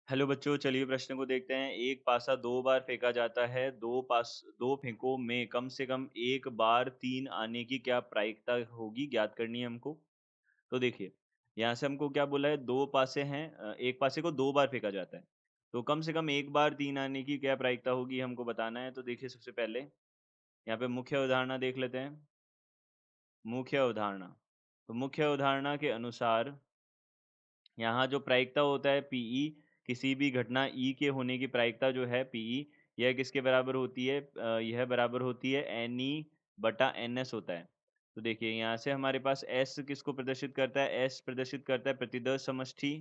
Hello बच्चों, चलिए प्रश्न को देखते हैं। एक पासा 2 बार फेंका जाता है, 2 फेंकों में कम से कम 1 बार 3 आने की क्या प्रायिकता होगी, ज्ञात करनी है हमको। तो देखिए, यहाँ से हमको क्या बोला है, 2 पासे हैं, एक पासे को 2 बार फेंका जाता है, तो कम से कम 1 बार 3 आने की क्या प्रायिकता होगी, हमको बताना है। तो देखिए, सबसे पहले यहाँ पे मुख्य अवधारणा देख लेते हैं। मुख्य अवधारणा, तो मुख्य अवधारणा के अनुसार यहाँ जो प्रायिकता होता है पीई, किसी भी घटना ई के होने की प्रायिकता जो है पीई, यह किसके बराबर होती है? यह बराबर होती है एनई बटा एनएस होता है। तो देखिए, यहाँ से हमारे पास एस किसको प्रदर्शित करता है? एस प्रदर्शित करता है प्रतिदर्श समष्टि,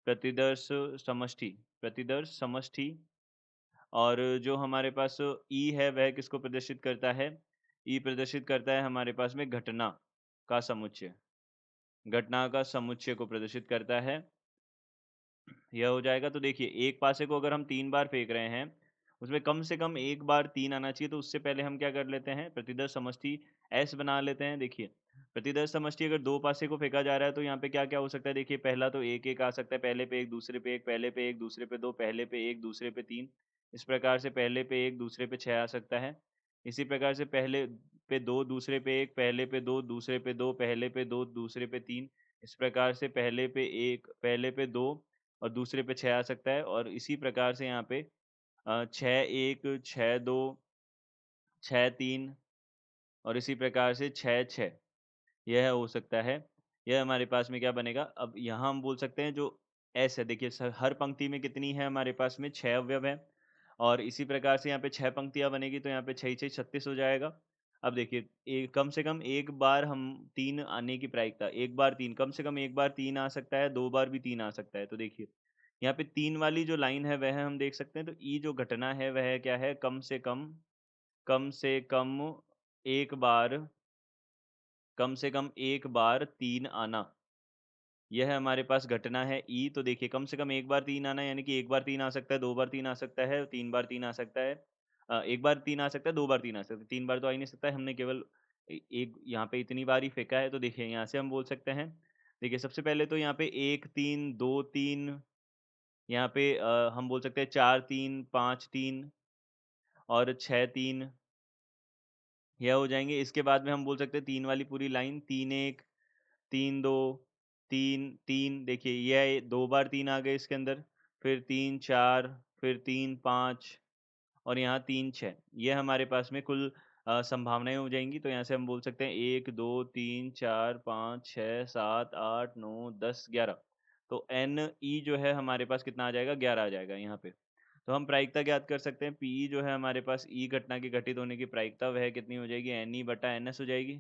प्रतिदर्श समष्टि, प्रतिदर्श समष्टि। और जो हमारे पास ई है वह किसको प्रदर्शित करता है? ई प्रदर्शित करता है हमारे पास में घटना का समुच्चय, घटना का समुच्चय को प्रदर्शित करता है। यह हो जाएगा। तो देखिए, एक पासे को अगर हम 3 बार फेंक रहे हैं, उसमें कम से कम 1 बार 3 आना चाहिए, तो उससे पहले हम क्या कर लेते हैं, प्रतिदर्श समष्टि S बना लेते हैं। देखिए, प्रतिदर्श समष्टि अगर 2 पासे को फेंका जा रहा है, तो यहाँ पे क्या-क्या हो सकता है? देखिए, पहला तो 1-1 आ सकता है, पहले पे 1, दूसरे पे 1, पहले पे 1, दूसरे पे 2, पहले पे 1, दूसरे पे 3। इस प्रकार से पहले पे 1, दूसरे पे 6 आ सकता है। इसी प्रकार से पहले पे 2, दूसरे पे 1, पहले पे 2, दूसरे पे 2, पहले पे 2, दूसरे पे 3। इस प्रकार से पहले पे 1, पहले पे 2 और दूसरे पे 6 आ सकता है। और इसी प्रकार से यहाँ पे 6-1, 6-2, 6-3 और इसी प्रकार से 6-6 यह हो सकता है। यह हमारे पास में क्या बनेगा? अब यहाँ हम बोल सकते हैं जो एस है, देखिए हर पंक्ति में कितनी है हमारे पास में? 6 अवयव हैं। और इसी प्रकार से यहाँ पे 6 पंक्तियाँ बनेगी, तो यहाँ पे 6-6 36 हो जाएगा। अब देखिए, कम से कम 1 बार हम 3 आने की प्रायिकता, 1 बार 3, कम से कम 1 बार 3 आ सकता है, 2 बार भी 3 आ सकता है। तो देखिए, यहाँ पे 3 वाली जो लाइन है वह हम देख सकते हैं। तो ई जो घटना है वह क्या है? कम से कम 1 बार, कम से कम 1 बार 3 आना। यह हमारे पास घटना है ई। तो देखिए, कम से कम 1 बार 3 आना, यानी कि 1 बार 3 आ सकता है, 2 बार 3 आ सकता है, 3 बार 3 आ सकता है। 1 बार 3 आ सकता है, 2 बार 3 आ सकता है, 3 बार तो आ ही नहीं सकता है। हमने केवल एक यहाँ पे इतनी बार ही फेंका है। तो देखिए, यहाँ से हम बोल सकते हैं, देखिए सबसे पहले तो यहाँ पे 1 3 2 3, यहाँ पे हम बोल सकते हैं 4 3 5 3 और 6 3, यह हो जाएँगे। इसके बाद में हम बोल सकते हैं 3 वाली पूरी लाइन, 3 1, 3 2, 3 3, देखिए यह 2 बार 3 आ गए इसके अंदर, फिर 3 4, फिर 3 5 और यहाँ 3 6। ये हमारे पास में कुल संभावनाएँ हो जाएँगी। तो यहाँ से हम बोल सकते हैं 1 2 3 4 5 6 7 8 9 10 11। तो NE जो है हमारे पास कितना आ जाएगा? 11 आ जाएगा यहाँ पे। तो हम प्रायिकता ज्ञात कर सकते हैं, PE जो है हमारे पास ई घटना के घटित होने की प्रायिकता, वह कितनी हो जाएगी? NE बटा NS हो जाएगी।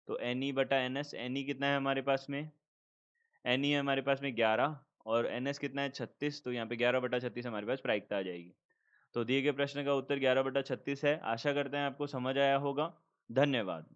तो NE बटा NS, NE कितना है हमारे पास में? NE है हमारे पास में 11 और NS कितना है? 36। तो यहाँ पे 11 बटा 36 हमारे पास प्रायिकता आ जाएगी। तो दिए गए प्रश्न का उत्तर 11 बटा 36 है। आशा करते हैं आपको समझ आया होगा। धन्यवाद।